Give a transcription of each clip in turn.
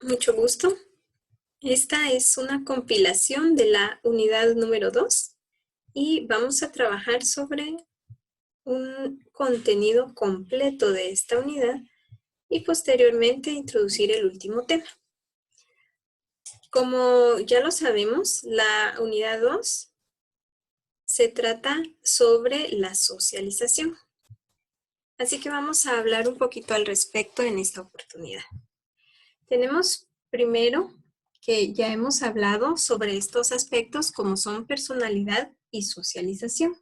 Mucho gusto. Esta es una compilación de la unidad número 2 y vamos a trabajar sobre un contenido completo de esta unidad y posteriormente introducir el último tema. Como ya lo sabemos, la unidad 2 se trata sobre la socialización. Así que vamos a hablar un poquito al respecto en esta oportunidad. Tenemos primero que ya hemos hablado sobre estos aspectos como son personalidad y socialización.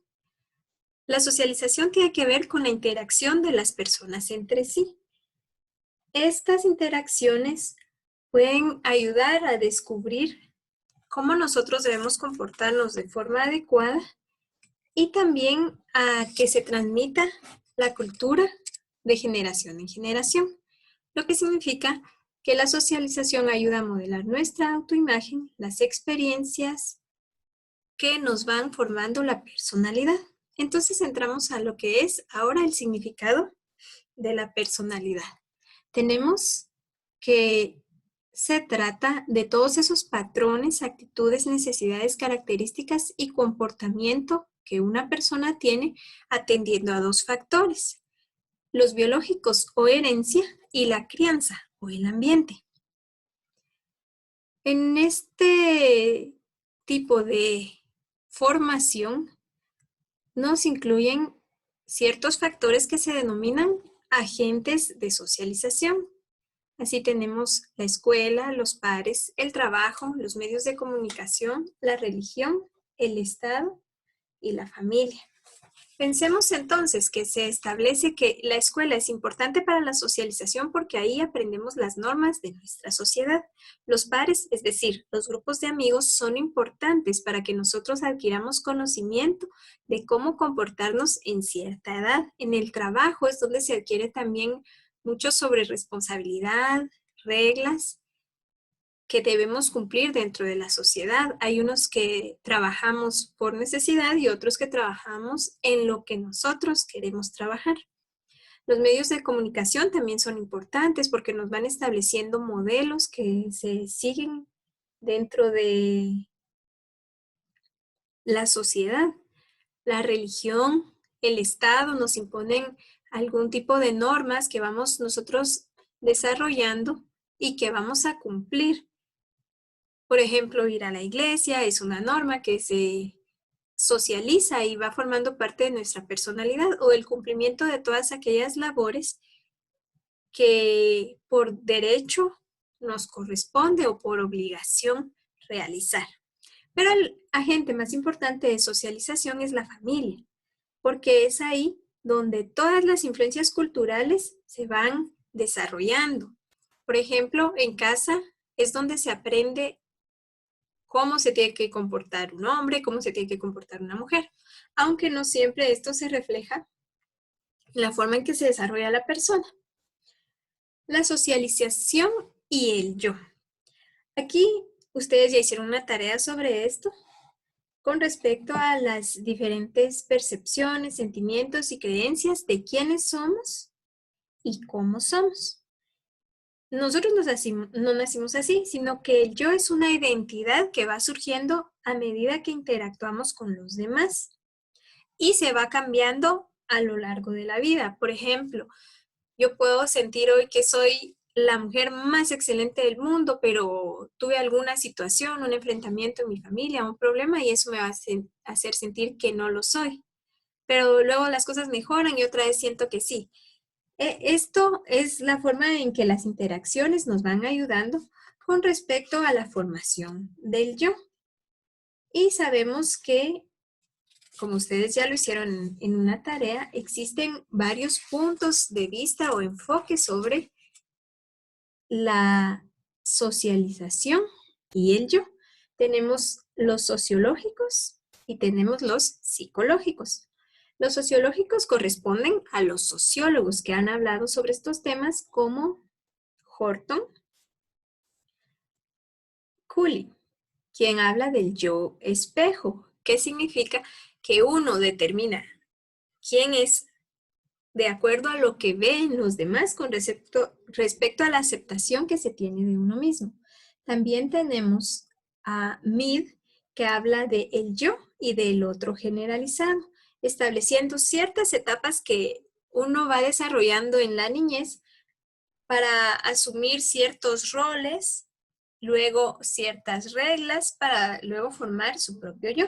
La socialización tiene que ver con la interacción de las personas entre sí. Estas interacciones pueden ayudar a descubrir cómo nosotros debemos comportarnos de forma adecuada y también a que se transmita la cultura de generación en generación, lo que significa que la socialización ayuda a modelar nuestra autoimagen, las experiencias que nos van formando la personalidad. Entonces entramos a lo que es ahora el significado de la personalidad. Tenemos que se trata de todos esos patrones, actitudes, necesidades, características y comportamiento que una persona tiene atendiendo a dos factores: los biológicos o herencia y la crianza o el ambiente. En este tipo de formación nos incluyen ciertos factores que se denominan agentes de socialización. Así tenemos la escuela, los pares, el trabajo, los medios de comunicación, la religión, el Estado y la familia. Pensemos entonces que se establece que la escuela es importante para la socialización porque ahí aprendemos las normas de nuestra sociedad. Los pares, es decir, los grupos de amigos, son importantes para que nosotros adquiramos conocimiento de cómo comportarnos en cierta edad. En el trabajo es donde se adquiere también mucho sobre responsabilidad, reglas que debemos cumplir dentro de la sociedad. Hay unos que trabajamos por necesidad y otros que trabajamos en lo que nosotros queremos trabajar. Los medios de comunicación también son importantes porque nos van estableciendo modelos que se siguen dentro de la sociedad. La religión, el Estado nos imponen algún tipo de normas que vamos nosotros desarrollando y que vamos a cumplir. Por ejemplo, ir a la iglesia es una norma que se socializa y va formando parte de nuestra personalidad, o el cumplimiento de todas aquellas labores que por derecho nos corresponde o por obligación realizar. Pero el agente más importante de socialización es la familia, porque es ahí donde todas las influencias culturales se van desarrollando. Por ejemplo, en casa es donde se aprende cómo se tiene que comportar un hombre, cómo se tiene que comportar una mujer, aunque no siempre esto se refleja en la forma en que se desarrolla la persona. La socialización y el yo. Aquí ustedes ya hicieron una tarea sobre esto con respecto a las diferentes percepciones, sentimientos y creencias de quiénes somos y cómo somos. Nosotros no nacimos así, sino que el yo es una identidad que va surgiendo a medida que interactuamos con los demás y se va cambiando a lo largo de la vida. Por ejemplo, yo puedo sentir hoy que soy la mujer más excelente del mundo, pero tuve alguna situación, un enfrentamiento en mi familia, un problema, y eso me va a hacer sentir que no lo soy. Pero luego las cosas mejoran y otra vez siento que sí. Esto es la forma en que las interacciones nos van ayudando con respecto a la formación del yo. Y sabemos que, como ustedes ya lo hicieron en una tarea, existen varios puntos de vista o enfoques sobre la socialización y el yo. Tenemos los sociológicos y tenemos los psicológicos. Los sociológicos corresponden a los sociólogos que han hablado sobre estos temas como Horton, Cooley, quien habla del yo espejo, que significa que uno determina quién es de acuerdo a lo que ven los demás con respecto a la aceptación que se tiene de uno mismo. También tenemos a Mead, que habla de el yo y del otro generalizado, estableciendo ciertas etapas que uno va desarrollando en la niñez para asumir ciertos roles, luego ciertas reglas para luego formar su propio yo.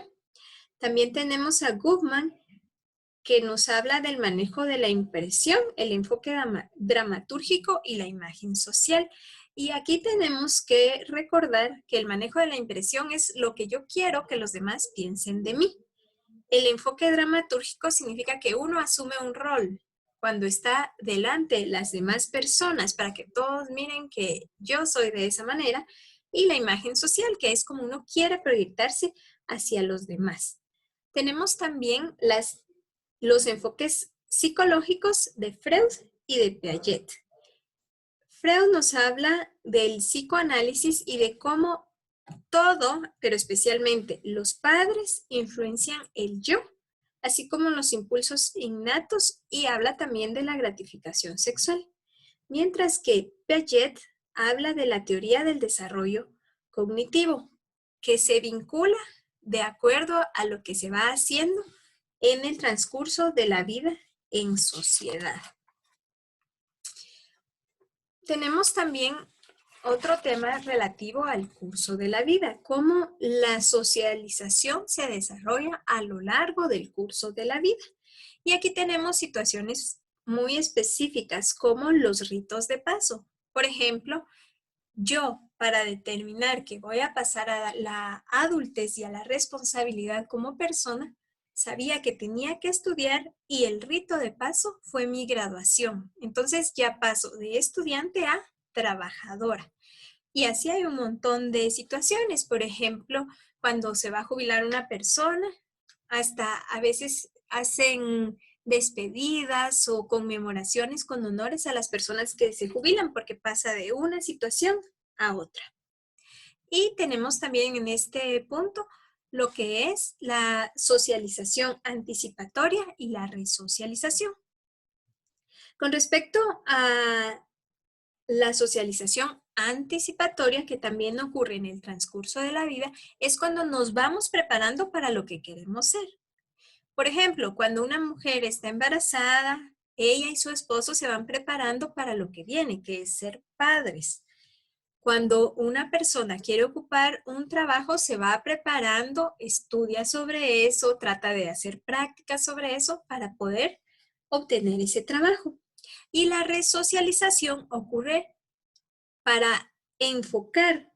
También tenemos a Goffman, que nos habla del manejo de la impresión, el enfoque dramatúrgico y la imagen social. Y aquí tenemos que recordar que el manejo de la impresión es lo que yo quiero que los demás piensen de mí. El enfoque dramatúrgico significa que uno asume un rol cuando está delante de las demás personas para que todos miren que yo soy de esa manera. Y la imagen social, que es como uno quiere proyectarse hacia los demás. Tenemos también los enfoques psicológicos de Freud y de Piaget. Freud nos habla del psicoanálisis y de cómo todo, pero especialmente los padres, influencian el yo, así como los impulsos innatos, y habla también de la gratificación sexual. Mientras que Piaget habla de la teoría del desarrollo cognitivo, que se vincula de acuerdo a lo que se va haciendo en el transcurso de la vida en sociedad. Tenemos también otro tema relativo al curso de la vida, cómo la socialización se desarrolla a lo largo del curso de la vida. Y aquí tenemos situaciones muy específicas como los ritos de paso. Por ejemplo, yo, para determinar que voy a pasar a la adultez y a la responsabilidad como persona, sabía que tenía que estudiar y el rito de paso fue mi graduación. Entonces ya paso de estudiante a trabajadora. Y así hay un montón de situaciones. Por ejemplo, cuando se va a jubilar una persona, hasta a veces hacen despedidas o conmemoraciones con honores a las personas que se jubilan porque pasa de una situación a otra. Y tenemos también en este punto lo que es la socialización anticipatoria y la resocialización. Con respecto a la socialización anticipatoria, que también ocurre en el transcurso de la vida, es cuando nos vamos preparando para lo que queremos ser. Por ejemplo, cuando una mujer está embarazada, ella y su esposo se van preparando para lo que viene, que es ser padres. Cuando una persona quiere ocupar un trabajo, se va preparando, estudia sobre eso, trata de hacer prácticas sobre eso para poder obtener ese trabajo. Y la resocialización ocurre para enfocar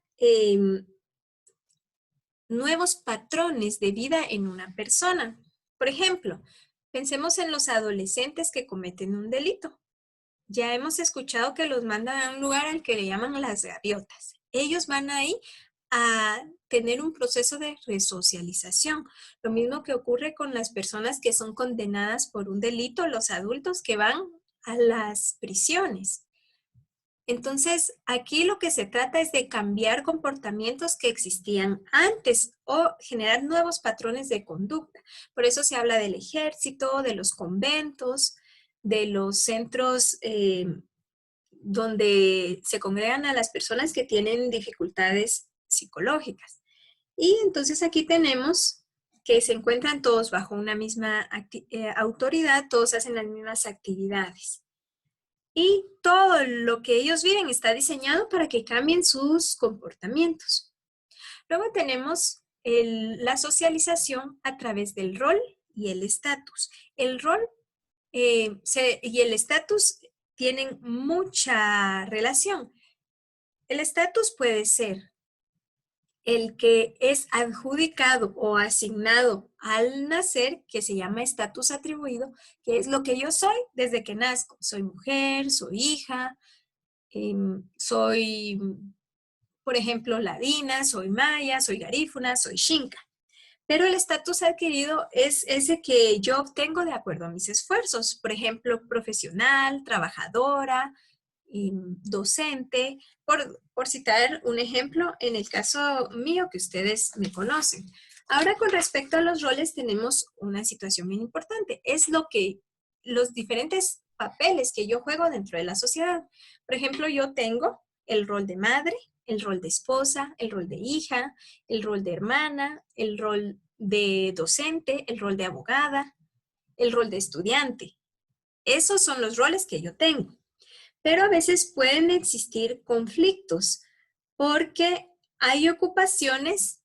nuevos patrones de vida en una persona. Por ejemplo, pensemos en los adolescentes que cometen un delito. Ya hemos escuchado que los mandan a un lugar al que le llaman las gaviotas. Ellos van ahí a tener un proceso de resocialización. Lo mismo que ocurre con las personas que son condenadas por un delito, los adultos que van a las prisiones. Entonces, aquí lo que se trata es de cambiar comportamientos que existían antes o generar nuevos patrones de conducta. Por eso se habla del ejército, de los conventos, de los centros donde se congregan a las personas que tienen dificultades psicológicas. Y entonces aquí tenemos que se encuentran todos bajo una misma autoridad, todos hacen las mismas actividades. Y todo lo que ellos viven está diseñado para que cambien sus comportamientos. Luego tenemos la socialización a través del rol y el estatus. El rol y el estatus tienen mucha relación. El estatus puede ser el que es adjudicado o asignado al nacer, que se llama estatus atribuido, que es lo que yo soy desde que nazco. Soy mujer, soy hija, soy, por ejemplo, ladina, soy maya, soy garífuna, soy xinca. Pero el estatus adquirido es ese que yo obtengo de acuerdo a mis esfuerzos, por ejemplo, profesional, trabajadora, docente, por citar un ejemplo en el caso mío que ustedes me conocen. Ahora, con respecto a los roles, tenemos una situación bien importante. Es lo que los diferentes papeles que yo juego dentro de la sociedad. Por ejemplo, yo tengo el rol de madre, el rol de esposa, el rol de hija, el rol de hermana, el rol de docente, el rol de abogada, el rol de estudiante. Esos son los roles que yo tengo. Pero a veces pueden existir conflictos porque hay ocupaciones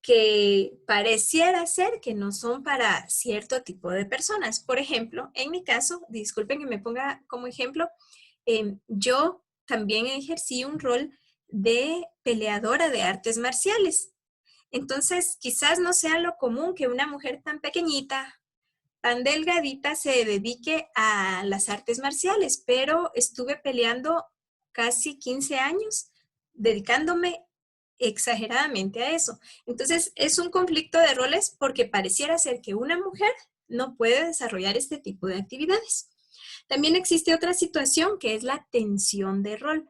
que pareciera ser que no son para cierto tipo de personas. Por ejemplo, en mi caso, disculpen que me ponga como ejemplo, yo también ejercí un rol de peleadora de artes marciales. Entonces, quizás no sea lo común que una mujer tan pequeñita, tan delgadita, se dedique a las artes marciales, pero estuve peleando casi 15 años, dedicándome exageradamente a eso. Entonces, es un conflicto de roles porque pareciera ser que una mujer no puede desarrollar este tipo de actividades. También existe otra situación que es la tensión de rol.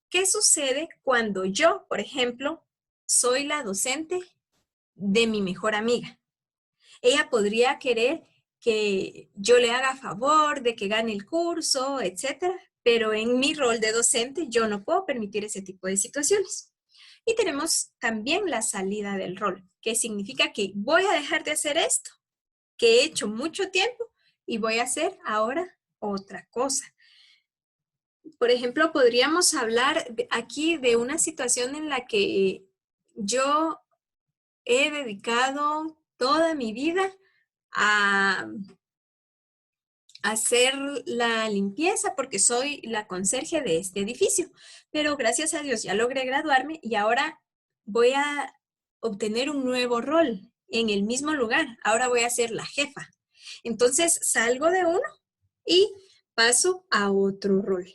¿Qué sucede cuando yo, por ejemplo, soy la docente de mi mejor amiga? Ella podría querer que yo le haga favor de que gane el curso, etcétera, pero en mi rol de docente yo no puedo permitir ese tipo de situaciones. Y tenemos también la salida del rol, que significa que voy a dejar de hacer esto, que he hecho mucho tiempo, y voy a hacer ahora otra cosa. Por ejemplo, podríamos hablar aquí de una situación en la que yo he dedicado toda mi vida a hacer la limpieza porque soy la conserje de este edificio. Pero gracias a Dios ya logré graduarme y ahora voy a obtener un nuevo rol en el mismo lugar. Ahora voy a ser la jefa. Entonces salgo de uno y paso a otro rol.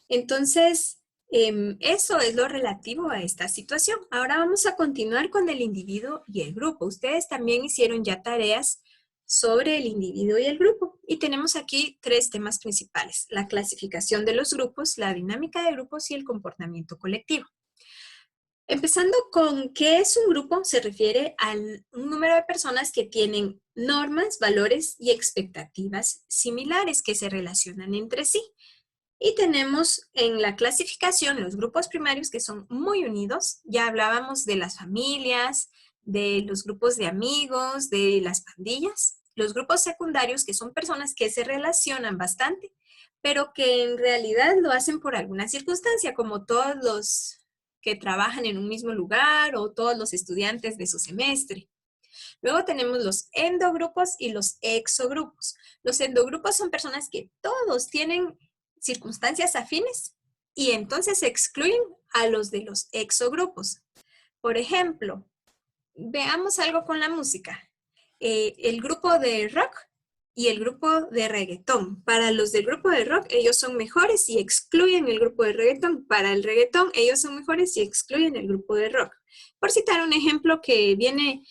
Entonces, eso es lo relativo a esta situación. Ahora vamos a continuar con el individuo y el grupo. Ustedes también hicieron ya tareas sobre el individuo y el grupo. Y tenemos aquí 3 temas principales: la clasificación de los grupos, la dinámica de grupos y el comportamiento colectivo. Empezando con qué es un grupo, se refiere a un número de personas que tienen normas, valores y expectativas similares que se relacionan entre sí. Y tenemos en la clasificación los grupos primarios que son muy unidos. Ya hablábamos de las familias, de los grupos de amigos, de las pandillas. Los grupos secundarios que son personas que se relacionan bastante, pero que en realidad lo hacen por alguna circunstancia, como todos los que trabajan en un mismo lugar o todos los estudiantes de su semestre. Luego tenemos los endogrupos y los exogrupos. Los endogrupos son personas que todos tienen circunstancias afines y entonces excluyen a los de los exogrupos. Por ejemplo, veamos algo con la música. El grupo de rock y el grupo de reggaetón. Para los del grupo de rock, ellos son mejores y excluyen el grupo de reggaetón. Para el reggaetón, ellos son mejores y excluyen el grupo de rock. Por citar un ejemplo que viene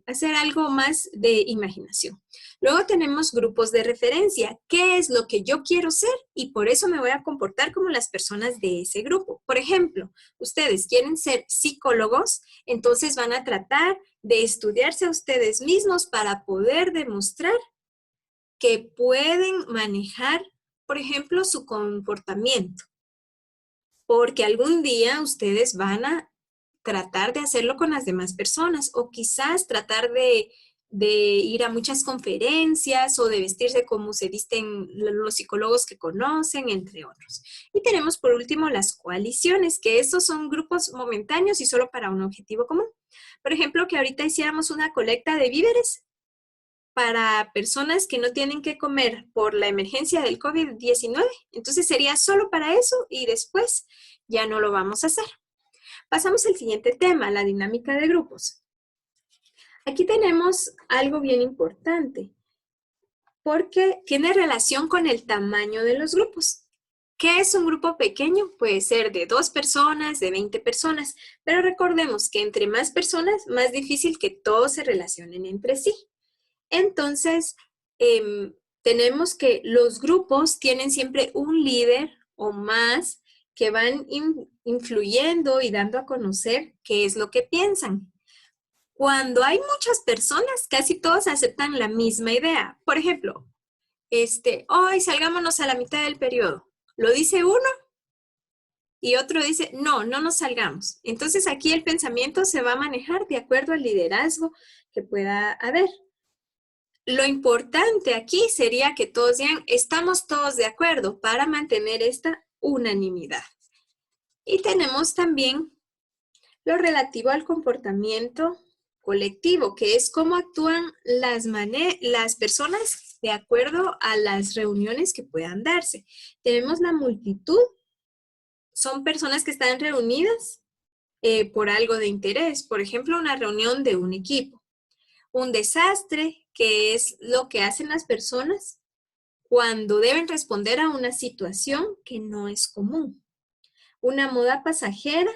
a ser algo más de imaginación. Luego tenemos grupos de referencia. ¿Qué es lo que yo quiero ser? Y por eso me voy a comportar como las personas de ese grupo. Por ejemplo, ustedes quieren ser psicólogos, entonces van a tratar de estudiarse a ustedes mismos para poder demostrar que pueden manejar, por ejemplo, su comportamiento. Porque algún día ustedes van a tratar de hacerlo con las demás personas o quizás tratar de ir a muchas conferencias o de vestirse como se visten los psicólogos que conocen, entre otros. Y tenemos por último las coaliciones, que estos son grupos momentáneos y solo para un objetivo común. Por ejemplo, que ahorita hiciéramos una colecta de víveres para personas que no tienen que comer por la emergencia del COVID-19. Entonces sería solo para eso y después ya no lo vamos a hacer. Pasamos al siguiente tema, la dinámica de grupos. Aquí tenemos algo bien importante porque tiene relación con el tamaño de los grupos. ¿Qué es un grupo pequeño? Puede ser de 2 personas, de 20 personas, pero recordemos que entre más personas, más difícil que todos se relacionen entre sí. Entonces, tenemos que los grupos tienen siempre un líder o más que van influyendo y dando a conocer qué es lo que piensan. Cuando hay muchas personas, casi todos aceptan la misma idea. Por ejemplo, hoy salgámonos a la mitad del periodo. Lo dice uno y otro dice, no, no nos salgamos. Entonces aquí el pensamiento se va a manejar de acuerdo al liderazgo que pueda haber. Lo importante aquí sería que todos digan, estamos todos de acuerdo para mantener esta unanimidad. Y tenemos también lo relativo al comportamiento colectivo, que es cómo actúan las personas de acuerdo a las reuniones que puedan darse. Tenemos la multitud, son personas que están reunidas por algo de interés, por ejemplo, una reunión de un equipo. Un desastre, que es lo que hacen las personas cuando deben responder a una situación que no es común. Una moda pasajera,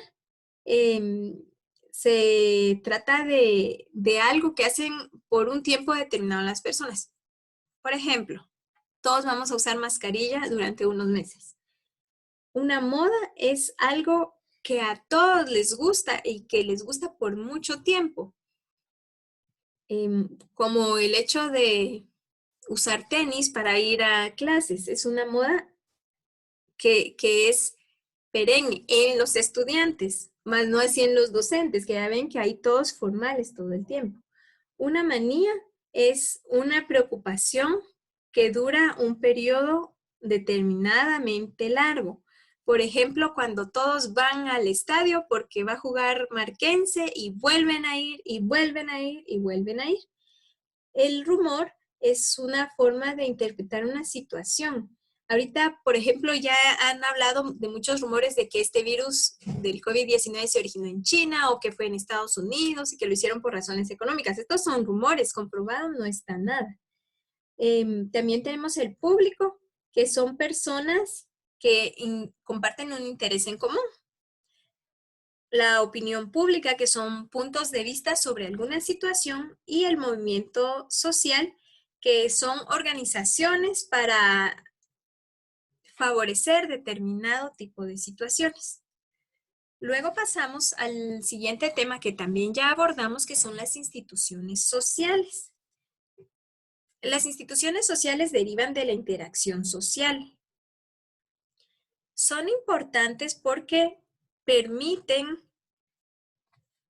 se trata de algo que hacen por un tiempo determinado las personas. Por ejemplo, todos vamos a usar mascarilla durante unos meses. Una moda es algo que a todos les gusta y que les gusta por mucho tiempo. Como el hecho de usar tenis para ir a clases. Es una moda que es perenne en los estudiantes, más no así en los docentes, que ya ven que hay todos formales todo el tiempo. Una manía es una preocupación que dura un periodo determinadamente largo. Por ejemplo, cuando todos van al estadio porque va a jugar Marquense y vuelven a ir, y vuelven a ir, y vuelven a ir. El rumor es una forma de interpretar una situación. Ahorita, por ejemplo, ya han hablado de muchos rumores de que este virus del COVID-19 se originó en China o que fue en Estados Unidos y que lo hicieron por razones económicas. Estos son rumores, comprobados no está nada. También tenemos el público, que son personas que comparten un interés en común. La opinión pública, que son puntos de vista sobre alguna situación, y el movimiento social, que son organizaciones para favorecer determinado tipo de situaciones. Luego pasamos al siguiente tema que también ya abordamos, que son las instituciones sociales. Las instituciones sociales derivan de la interacción social. Son importantes porque permiten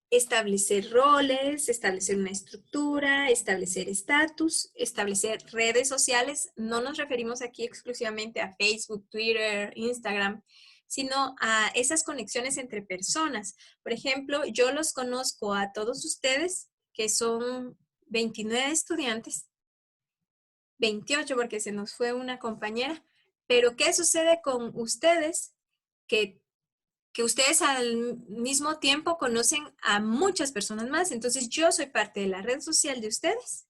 establecer roles, establecer una estructura, establecer estatus, establecer redes sociales. No nos referimos aquí exclusivamente a Facebook, Twitter, Instagram, sino a esas conexiones entre personas. Por ejemplo, yo los conozco a todos ustedes, que son 29 estudiantes, 28 porque se nos fue una compañera, pero ¿qué sucede con ustedes? Que ustedes al mismo tiempo conocen a muchas personas más. Entonces yo soy parte de la red social de ustedes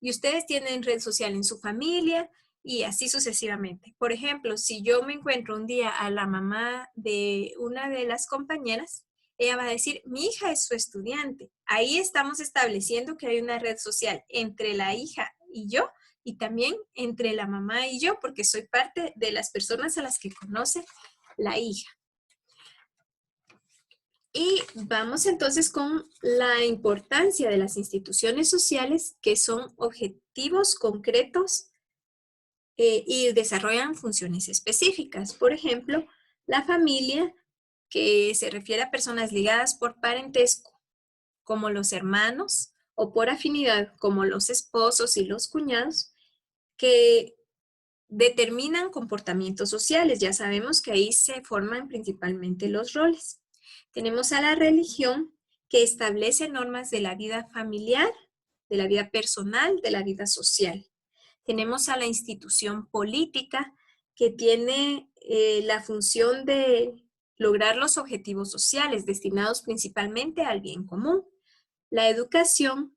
y ustedes tienen red social en su familia y así sucesivamente. Por ejemplo, si yo me encuentro un día a la mamá de una de las compañeras, ella va a decir, mi hija es su estudiante. Ahí estamos estableciendo que hay una red social entre la hija y yo, y también entre la mamá y yo, porque soy parte de las personas a las que conoce la hija. Y vamos entonces con la importancia de las instituciones sociales, que son objetivos concretos y desarrollan funciones específicas. Por ejemplo, la familia, que se refiere a personas ligadas por parentesco, como los hermanos, o por afinidad, como los esposos y los cuñados, que determinan comportamientos sociales. Ya sabemos que ahí se forman principalmente los roles. Tenemos a la religión, que establece normas de la vida familiar, de la vida personal, de la vida social. Tenemos a la institución política, que tiene la función de lograr los objetivos sociales destinados principalmente al bien común. La educación,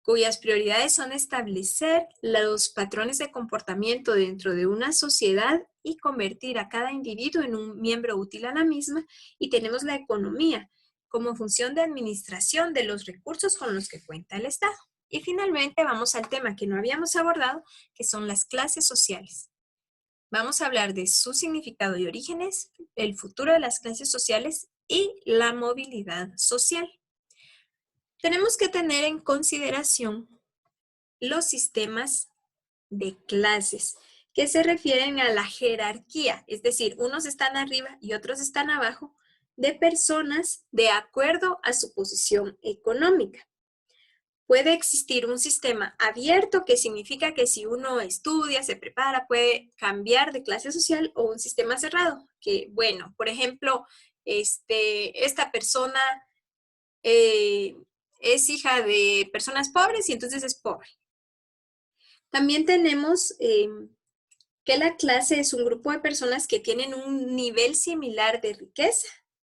cuyas prioridades son establecer los patrones de comportamiento dentro de una sociedad y convertir a cada individuo en un miembro útil a la misma. Y tenemos la economía, como función de administración de los recursos con los que cuenta el Estado. Y finalmente vamos al tema que no habíamos abordado, que son las clases sociales. Vamos a hablar de su significado y orígenes, el futuro de las clases sociales y la movilidad social. Tenemos que tener en consideración los sistemas de clases, que se refieren a la jerarquía, es decir, unos están arriba y otros están abajo, de personas de acuerdo a su posición económica. Puede existir un sistema abierto, que significa que si uno estudia, se prepara, puede cambiar de clase social, o un sistema cerrado, que bueno, por ejemplo, esta persona es hija de personas pobres y entonces es pobre. También tenemos que la clase es un grupo de personas que tienen un nivel similar de riqueza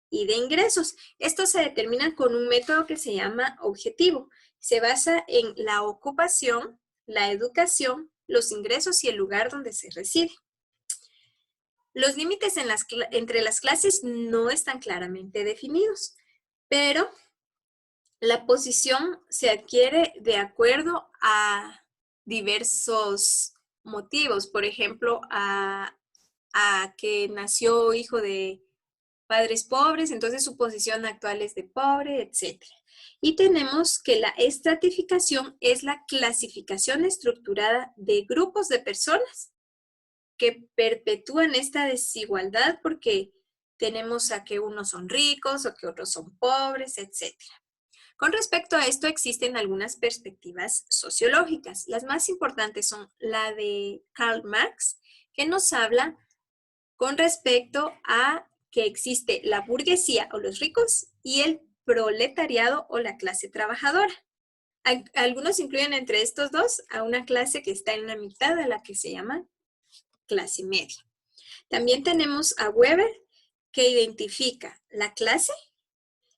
y de ingresos. Esto se determina con un método que se llama objetivo. Se basa en la ocupación, la educación, los ingresos y el lugar donde se reside. Los límites entre las clases no están claramente definidos, pero la posición se adquiere de acuerdo a diversos motivos. Por ejemplo, a que nació hijo de padres pobres, entonces su posición actual es de pobre, etc. Y tenemos que la estratificación es la clasificación estructurada de grupos de personas que perpetúan esta desigualdad, porque tenemos a que unos son ricos o que otros son pobres, etc. Con respecto a esto, existen algunas perspectivas sociológicas. Las más importantes son la de Karl Marx, que nos habla con respecto a que existe la burguesía o los ricos y el proletariado o la clase trabajadora. Algunos incluyen entre estos dos a una clase que está en la mitad, de la que se llama clase media. También tenemos a Weber, que identifica la clase,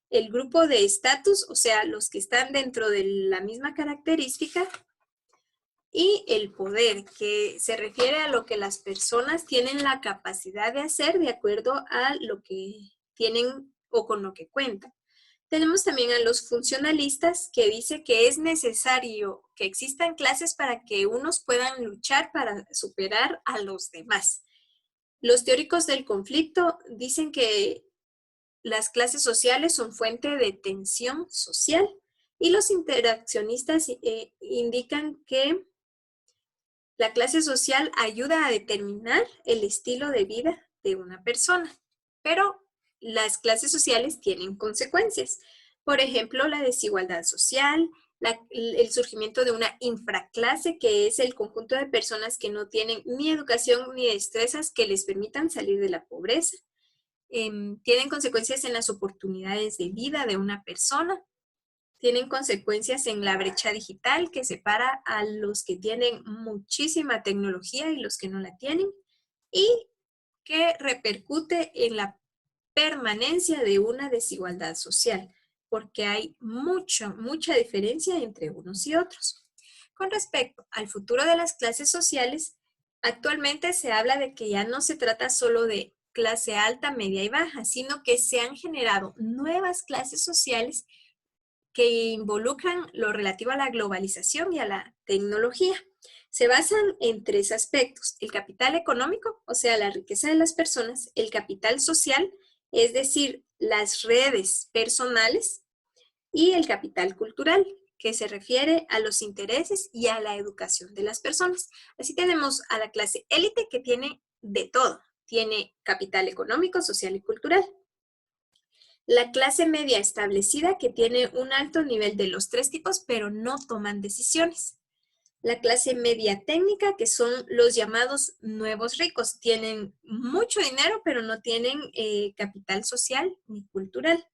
el grupo de estatus, o sea, los que están dentro de la misma característica, y el poder, que se refiere a lo que las personas tienen la capacidad de hacer de acuerdo a lo que tienen o con lo que cuentan. Tenemos también a los funcionalistas, que dice que es necesario que existan clases para que unos puedan luchar para superar a los demás. Los teóricos del conflicto dicen que las clases sociales son fuente de tensión social, y los interaccionistas indican que la clase social ayuda a determinar el estilo de vida de una persona, pero las clases sociales tienen consecuencias. Por ejemplo, la desigualdad social, el surgimiento de una infraclase, que es el conjunto de personas que no tienen ni educación ni destrezas que les permitan salir de la pobreza. Tienen consecuencias en las oportunidades de vida de una persona. Tienen consecuencias en la brecha digital, que separa a los que tienen muchísima tecnología y los que no la tienen, y que repercute en la permanencia de una desigualdad social, porque hay mucha diferencia entre unos y otros. Con respecto al futuro de las clases sociales, actualmente se habla de que ya no se trata solo de clase alta, media y baja, sino que se han generado nuevas clases sociales que involucran lo relativo a la globalización y a la tecnología. Se basan en tres aspectos: el capital económico, o sea, la riqueza de las personas; el capital social, es decir, las redes personales; y el capital cultural, que se refiere a los intereses y a la educación de las personas. Así tenemos a la clase élite, que tiene de todo. Tiene capital económico, social y cultural. La clase media establecida, que tiene un alto nivel de los tres tipos, pero no toman decisiones. La clase media técnica, que son los llamados nuevos ricos. Tienen mucho dinero, pero no tienen capital social ni cultural.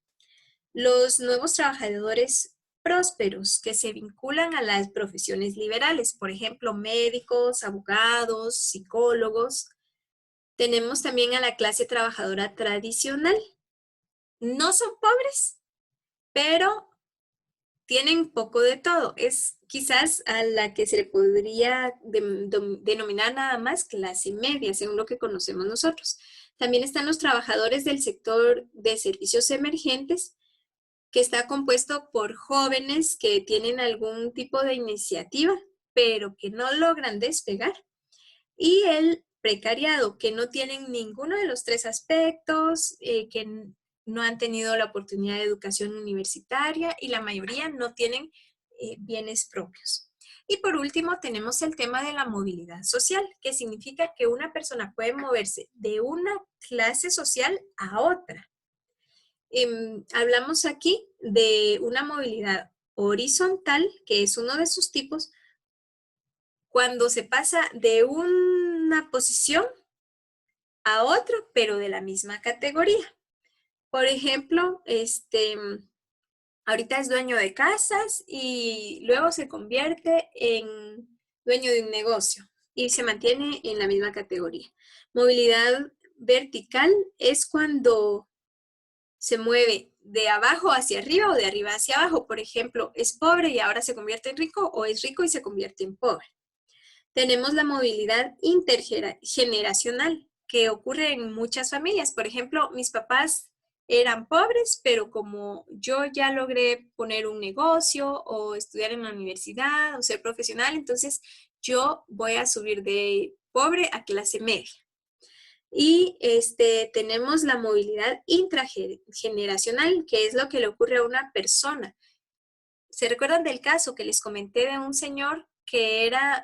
Los nuevos trabajadores prósperos, que se vinculan a las profesiones liberales, por ejemplo, médicos, abogados, psicólogos. Tenemos también a la clase trabajadora tradicional. No son pobres, pero tienen poco de todo. Es quizás a la que se le podría denominar nada más clase media, según lo que conocemos nosotros. También están los trabajadores del sector de servicios emergentes, que está compuesto por jóvenes que tienen algún tipo de iniciativa, pero que no logran despegar. Y el precariado, que no tienen ninguno de los tres aspectos, que no han tenido la oportunidad de educación universitaria, y la mayoría no tienen bienes propios. Y por último, tenemos el tema de la movilidad social, que significa que una persona puede moverse de una clase social a otra. Hablamos aquí de una movilidad horizontal, que es uno de sus tipos, cuando se pasa de una posición a otra, pero de la misma categoría. Por ejemplo, ahorita es dueño de casas y luego se convierte en dueño de un negocio y se mantiene en la misma categoría. Movilidad vertical es cuando se mueve de abajo hacia arriba o de arriba hacia abajo. Por ejemplo, es pobre y ahora se convierte en rico, o es rico y se convierte en pobre. Tenemos la movilidad intergeneracional, que ocurre en muchas familias. Por ejemplo, mis papás eran pobres, pero como yo ya logré poner un negocio o estudiar en la universidad o ser profesional, entonces yo voy a subir de pobre a clase media. Y tenemos la movilidad intrageneracional, que es lo que le ocurre a una persona. ¿Se recuerdan del caso que les comenté de un señor que era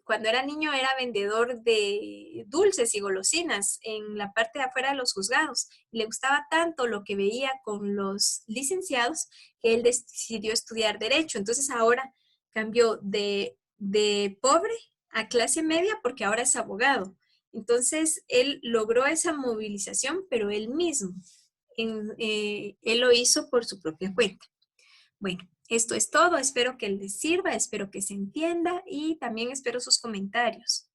cuando era niño era vendedor de dulces y golosinas en la parte de afuera de los juzgados? Le gustaba tanto lo que veía con los licenciados que él decidió estudiar derecho. Entonces ahora cambió de pobre a clase media porque ahora es abogado. Entonces él logró esa movilización, pero él mismo. Él lo hizo por su propia cuenta. Bueno, esto es todo. Espero que les sirva, espero que se entienda y también espero sus comentarios.